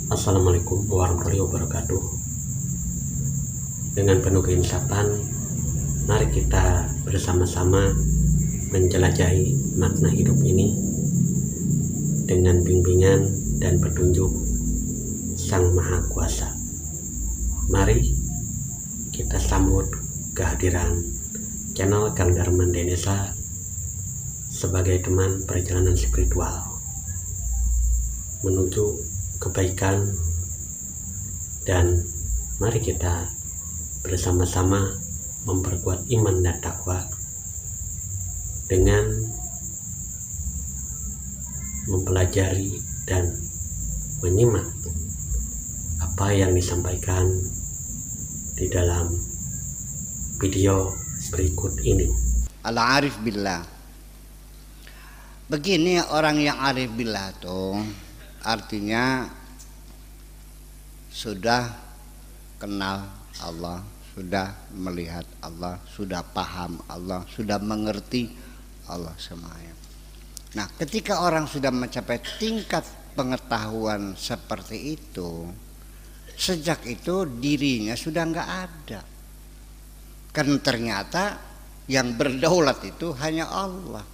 Assalamualaikum warahmatullahi wabarakatuh. Dengan penuh keinsapan, mari kita bersama-sama menjelajahi makna hidup ini dengan bimbingan dan petunjuk Sang Maha Kuasa. Mari kita sambut kehadiran channel Kang Darman Denesa sebagai teman perjalanan spiritual menuju kebaikan, dan mari kita bersama-sama memperkuat iman dan takwa dengan mempelajari dan menyimak apa yang disampaikan di dalam video berikut ini. Al-arif billah. Begini orang yang arif billah tuh artinya sudah kenal Allah, sudah melihat Allah, sudah paham Allah, sudah mengerti Allah semuanya. Nah, ketika orang sudah mencapai tingkat pengetahuan seperti itu, sejak itu dirinya sudah nggak ada. Karena ternyata yang berdaulat itu hanya Allah.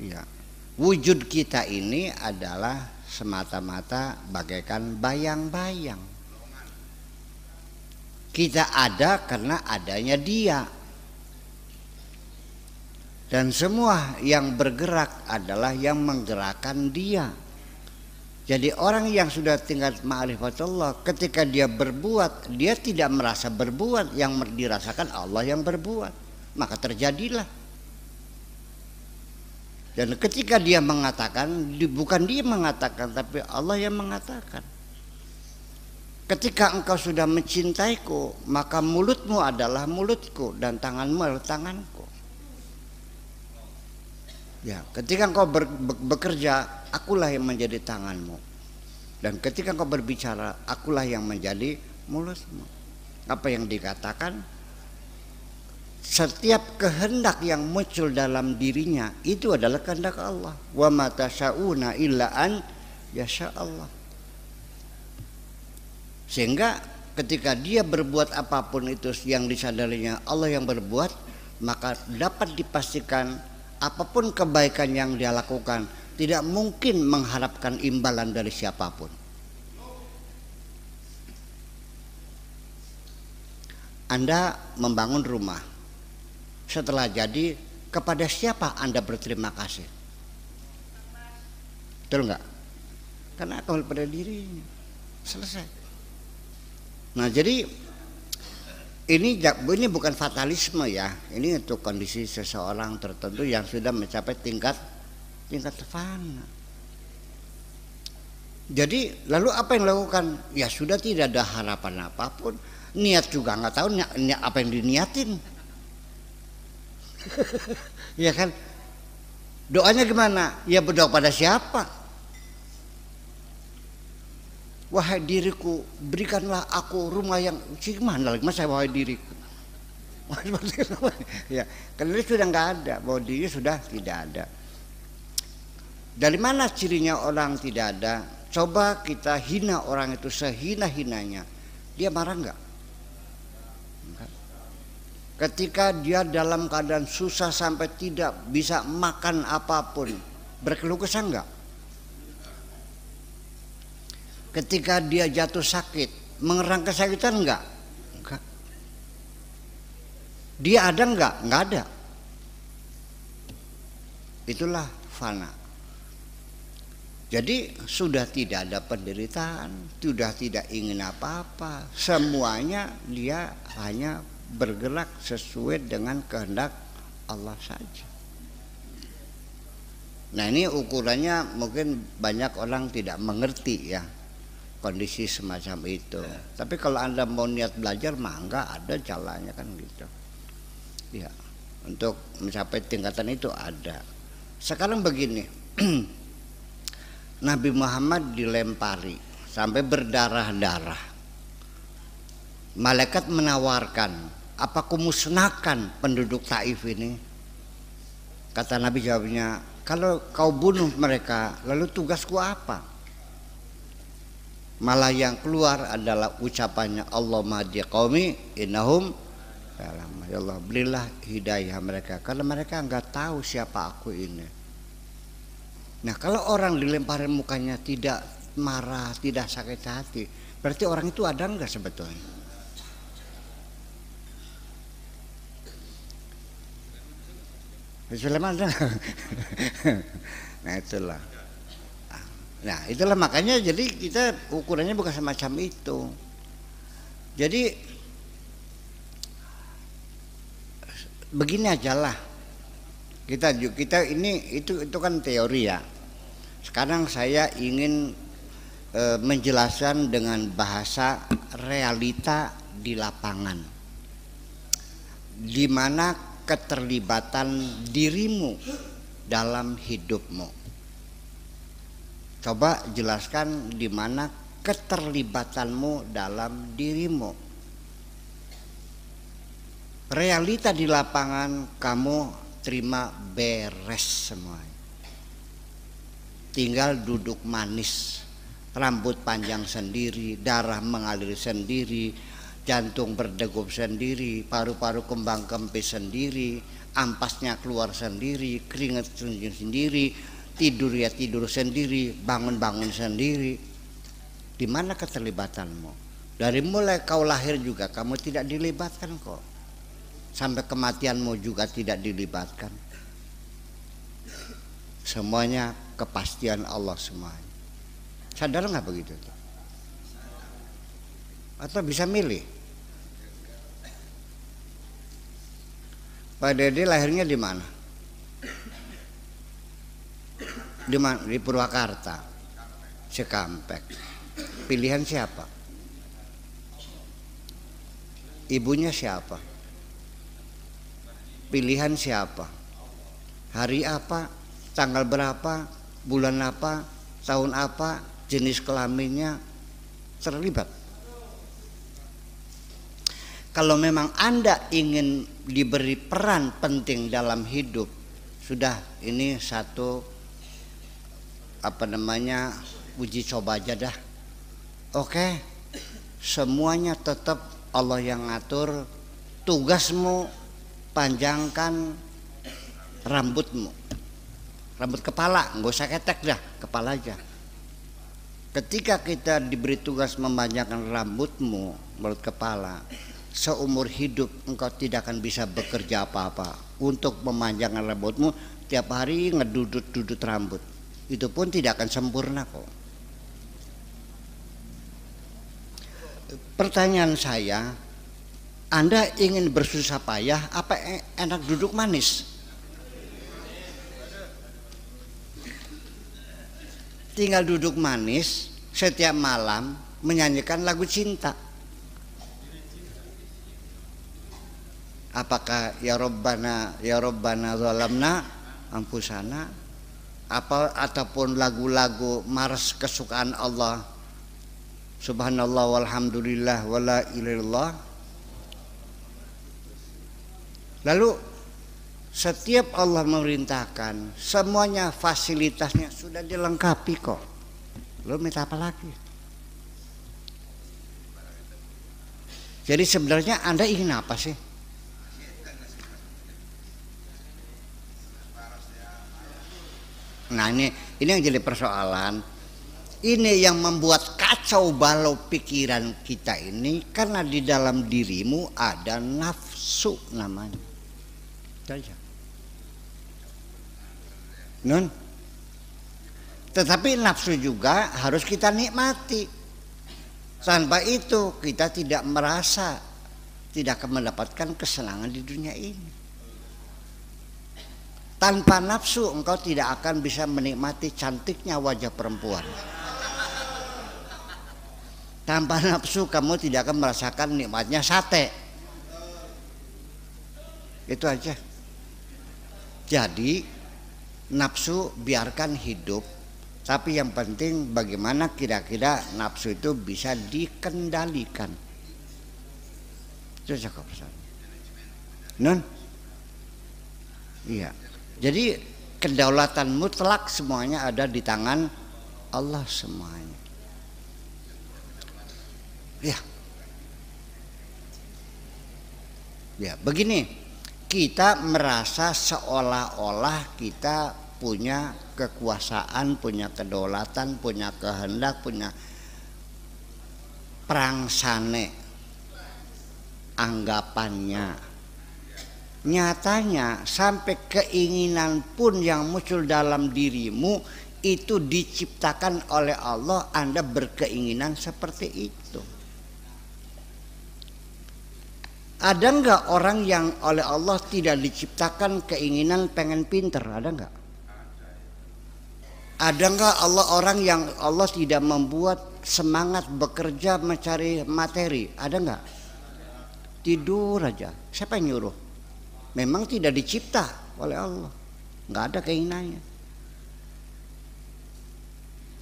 Ya. Wujud kita ini adalah semata-mata bagaikan bayang-bayang. Kita ada karena adanya Dia. Dan semua yang bergerak adalah yang menggerakkan Dia. Jadi orang yang sudah tingkat ma'rifatullah, ketika dia berbuat, dia tidak merasa berbuat, yang dirasakan Allah yang berbuat. Maka terjadilah. Dan ketika dia mengatakan, bukan dia mengatakan, tapi Allah yang mengatakan. Ketika engkau sudah mencintaiku, maka mulutmu adalah mulutku dan tanganmu adalah tanganku. Ya, ketika engkau bekerja, akulah yang menjadi tanganmu. Dan ketika engkau berbicara, akulah yang menjadi mulutmu. Apa yang dikatakan? Setiap kehendak yang muncul dalam dirinya itu adalah kehendak Allah. Wa ma tasyauna illa an yasha Allah. Sehingga ketika dia berbuat apapun itu yang disadarinya Allah yang berbuat, maka dapat dipastikan apapun kebaikan yang dia lakukan tidak mungkin mengharapkan imbalan dari siapapun. Anda membangun rumah, setelah jadi, kepada siapa Anda berterima kasih? Betul enggak? Karena kembali pada dirinya. Selesai. Nah, jadi ini bukan fatalisme ya. Ini untuk kondisi seseorang tertentu yang sudah mencapai tingkat fana. Jadi lalu apa yang dilakukan? Ya sudah, tidak ada harapan apapun. Niat juga nggak tahu apa yang diniatin. Ya kan, doanya gimana? Ya berdoa pada siapa? Wahai diriku, berikanlah aku rumah yang gimana lagi? Masa wahai diriku? Ya, karena itu sudah nggak ada, bahwa diri sudah tidak ada. Dari mana cirinya orang tidak ada? Coba kita hina orang itu sehina-hinanya, dia marah nggak? Ketika dia dalam keadaan susah sampai tidak bisa makan apapun, berkeluh kesah enggak? Ketika dia jatuh sakit, mengerang kesakitan enggak? Enggak. Dia ada enggak? Enggak ada. Itulah fana. Jadi sudah tidak ada penderitaan, sudah tidak ingin apa-apa. Semuanya dia hanya bergerak sesuai dengan kehendak Allah saja. Nah, ini ukurannya mungkin banyak orang tidak mengerti ya kondisi semacam itu. Tapi kalau Anda mau niat belajar, mangga ada jalannya kan gitu. Ya, untuk mencapai tingkatan itu ada. Sekarang begini, Nabi Muhammad dilempari sampai berdarah-darah. Malaikat menawarkan, apa aku musnahkan penduduk Taif ini? Kata Nabi jawabnya, kalau kau bunuh mereka, lalu tugasku apa? Malah yang keluar adalah ucapannya Allahumma hdi qaumi innahum ya Allah, berilah hidayah mereka karena mereka enggak tahu siapa aku ini. Nah, kalau orang dilemparin mukanya tidak marah, tidak sakit hati, berarti orang itu ada enggak sebetulnya? Sulaiman ada. Nah, itulah. Nah, itulah makanya jadi kita ukurannya bukan semacam itu. Jadi begini aja lah. Kita ini itu kan teori ya. Sekarang saya ingin menjelaskan dengan bahasa realita di lapangan. Di mana keterlibatan dirimu dalam hidupmu. Coba jelaskan di mana keterlibatanmu dalam dirimu. Realita di lapangan kamu terima beres semua. Tinggal duduk manis, rambut panjang sendiri, darah mengalir sendiri, jantung berdegup sendiri, paru-paru kembang kempis sendiri, ampasnya keluar sendiri, keringat sendiri. Tidur ya tidur sendiri, bangun-bangun sendiri. Di mana keterlibatanmu? Dari mulai kau lahir juga kamu tidak dilibatkan kok. Sampai kematianmu juga tidak dilibatkan. Semuanya kepastian Allah semuanya. Sadar nggak begitu tuh? Atau bisa milih? Pak Dede lahirnya di mana? Di Purwakarta, Cikampek. Pilihan siapa? Ibunya siapa? Pilihan siapa? Hari apa? Tanggal berapa? Bulan apa? Tahun apa? Jenis kelaminnya terlibat. Kalau memang Anda ingin diberi peran penting dalam hidup, sudah ini satu uji coba aja dah. Oke, semuanya tetap Allah yang ngatur. Tugasmu panjangkan rambutmu, rambut kepala, nggak usah ketek dah, kepala aja. Ketika kita diberi tugas memanjangkan rambutmu, rambut kepala, seumur hidup engkau tidak akan bisa bekerja apa-apa untuk memanjangkan rambutmu. Tiap hari ngedudut-dudut rambut, itu pun tidak akan sempurna kok. Pertanyaan saya, Anda ingin bersusah payah apa enak duduk manis? Tinggal duduk manis setiap malam menyanyikan lagu cinta. Apakah ya Rabbana zalamna ampusana, ataupun lagu-lagu mars kesukaan Allah, subhanallah walhamdulillah wala ilaha illallah. Lalu setiap Allah memerintahkan, semuanya fasilitasnya sudah dilengkapi kok. Lo minta apa lagi? Jadi sebenarnya Anda ingin apa sih? Nah, ini yang jadi persoalan. Ini yang membuat kacau balau pikiran kita ini, karena di dalam dirimu ada nafsu namanya. Saja. Tetapi nafsu juga harus kita nikmati. Tanpa itu kita tidak merasa, tidak akan mendapatkan kesenangan di dunia ini. Tanpa nafsu engkau tidak akan bisa menikmati cantiknya wajah perempuan. Tanpa nafsu kamu tidak akan merasakan nikmatnya sate. Itu aja. Jadi nafsu biarkan hidup, tapi yang penting bagaimana kira-kira nafsu itu bisa dikendalikan. Itu cakap pesan. Iya. Jadi kedaulatan mutlak semuanya ada di tangan Allah semuanya. Ya, ya begini, kita merasa seolah-olah kita punya kekuasaan, punya kedaulatan, punya kehendak, punya prangsane anggapannya. Nyatanya sampai keinginan pun yang muncul dalam dirimu itu diciptakan oleh Allah, Anda berkeinginan seperti itu. Ada enggak orang yang oleh Allah tidak diciptakan keinginan pengen pinter? Ada enggak? Ada enggak orang yang Allah tidak membuat semangat bekerja mencari materi? Ada enggak? Tidur aja. Siapa yang nyuruh? Memang tidak dicipta oleh Allah. Enggak ada keinginannya.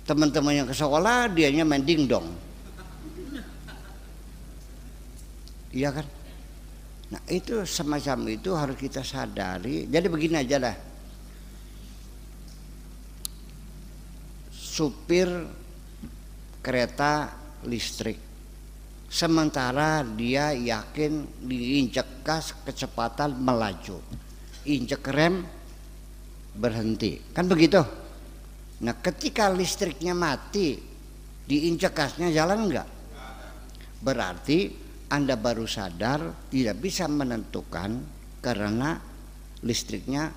Teman-teman yang ke sekolah dianya main dingdong. Iya kan? Nah itu semacam itu harus kita sadari. Jadi begini aja lah. Supir kereta listrik, sementara dia yakin diinjek gas kecepatan melaju, injek rem berhenti, kan begitu. Nah ketika listriknya mati, diinjek gasnya jalan enggak? Berarti Anda baru sadar tidak bisa menentukan karena listriknya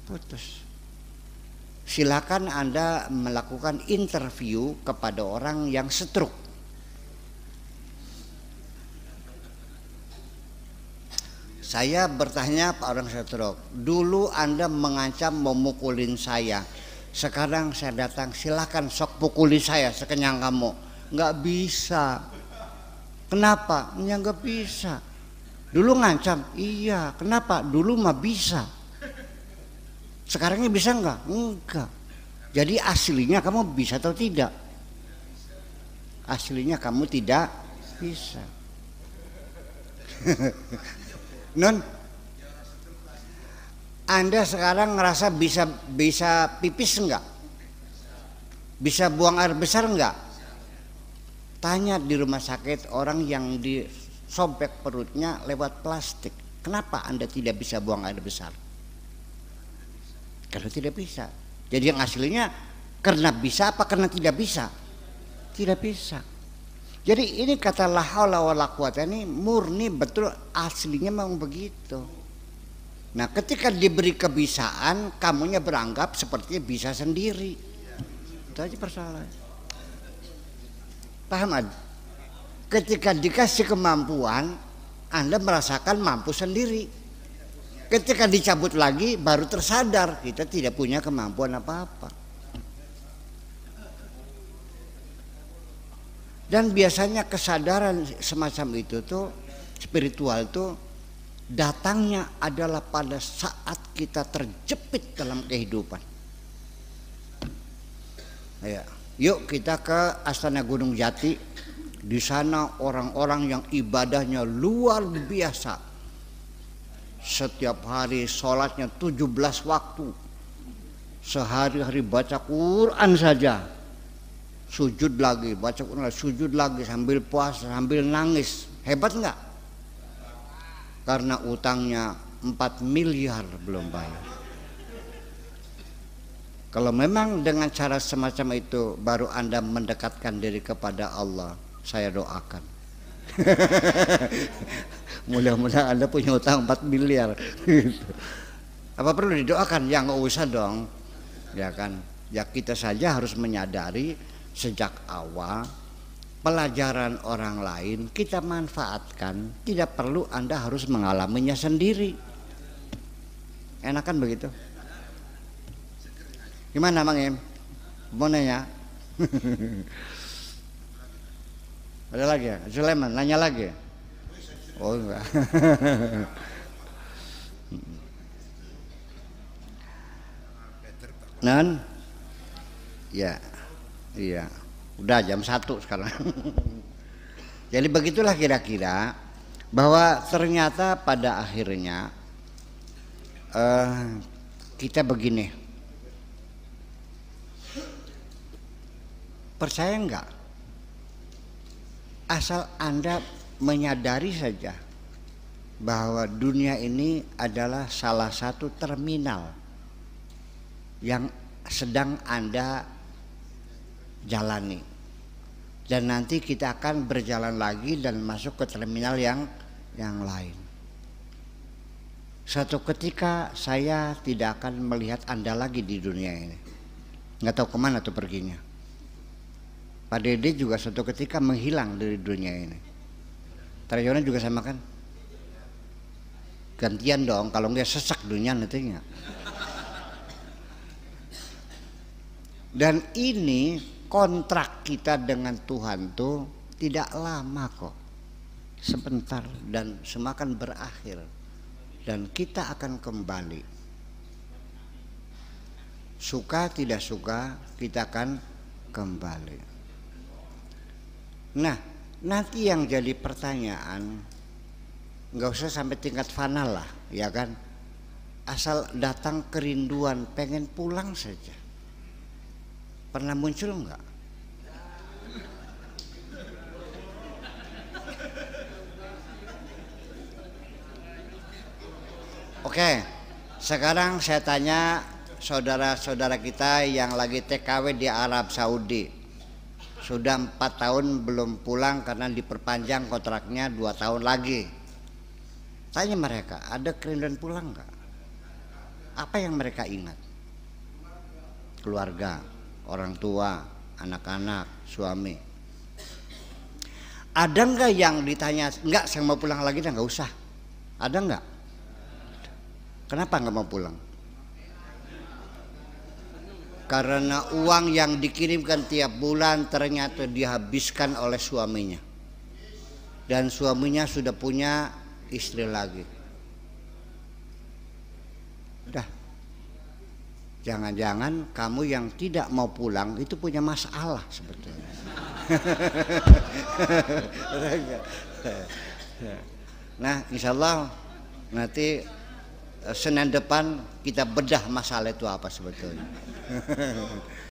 putus. Silakan Anda melakukan interview kepada orang yang stroke. Saya bertanya Pak orang stroke, dulu Anda mengancam memukulin saya, sekarang saya datang, silakan sok pukuli saya sekenyang kamu. Nggak bisa. Kenapa? Ya nggak bisa. Dulu ngancam, iya. Kenapa? Dulu mah bisa. Sekarangnya bisa enggak? Enggak. Jadi aslinya kamu bisa atau tidak? Aslinya kamu tidak bisa. Non, Anda sekarang ngerasa bisa pipis enggak? Bisa buang air besar enggak? Tanya di rumah sakit orang yang disobek perutnya lewat plastik. Kenapa Anda tidak bisa buang air besar? Karena tidak bisa. Jadi yang aslinya karena bisa apa karena tidak bisa? Tidak bisa. Jadi ini kata la haula wala quwata ini murni betul aslinya memang begitu. Nah ketika diberi kebisaan kamunya beranggap seperti bisa sendiri. Itu aja persoalan. Paham ad? Ketika dikasih kemampuan Anda merasakan mampu sendiri. Ketika dicabut lagi baru tersadar kita tidak punya kemampuan apa-apa. Dan biasanya kesadaran semacam itu tuh spiritual tuh datangnya adalah pada saat kita terjepit dalam kehidupan. Ya, yuk kita ke Astana Gunung Jati. Di sana orang-orang yang ibadahnya luar biasa. Setiap hari sholatnya 17 waktu. Sehari-hari baca Quran saja. Sujud lagi, baca Quran, sujud lagi sambil puasa, sambil nangis. Hebat enggak? Karena utangnya 4 miliar belum bayar. Kalau memang dengan cara semacam itu baru Anda mendekatkan diri kepada Allah, saya doakan. Mudah-mudahan Anda punya utang 4 miliar. Apa perlu didoakan? Ya nggak usah dong. Ya kan? Ya kita saja harus menyadari sejak awal pelajaran orang lain kita manfaatkan. Tidak perlu Anda harus mengalaminya sendiri. Enakan begitu? Gimana Mang Em? Mau nanya? Ada lagi ya? Sulaiman nanya lagi? Oh enggak. Non? Ya, iya. Udah jam 1 sekarang. Jadi begitulah kira-kira bahwa ternyata pada akhirnya kita begini. Percaya enggak? Asal Anda menyadari saja bahwa dunia ini adalah salah satu terminal yang sedang Anda jalani, dan nanti kita akan berjalan lagi dan masuk ke terminal yang lain. Suatu ketika saya tidak akan melihat Anda lagi di dunia ini, nggak tahu kemana tuh perginya. Pak Dede juga suatu ketika menghilang dari dunia ini. Trayona juga sama kan? Gantian dong, kalau nggak sesak dunia nantinya. Dan ini kontrak kita dengan Tuhan tuh tidak lama kok, sebentar, dan semua akan berakhir dan kita akan kembali. Suka tidak suka kita akan kembali. Nah, nanti yang jadi pertanyaan, nggak usah sampai tingkat fana lah, ya kan? Asal datang kerinduan, pengen pulang saja. Pernah muncul nggak? Oke, sekarang saya tanya saudara-saudara kita yang lagi TKW di Arab Saudi. Sudah 4 tahun belum pulang karena diperpanjang kontraknya 2 tahun lagi. Tanya mereka, ada kerinduan pulang nggak? Apa yang mereka ingat? Keluarga, orang tua, anak-anak, suami. Ada nggak yang ditanya, nggak saya mau pulang lagi, dah nggak usah? Ada nggak? Kenapa nggak mau pulang? Karena uang yang dikirimkan tiap bulan ternyata dihabiskan oleh suaminya, dan suaminya sudah punya istri lagi. Udah, jangan-jangan kamu yang tidak mau pulang itu punya masalah sebetulnya. Nah, insya Allah nanti Senin depan kita bedah masalah itu apa sebetulnya.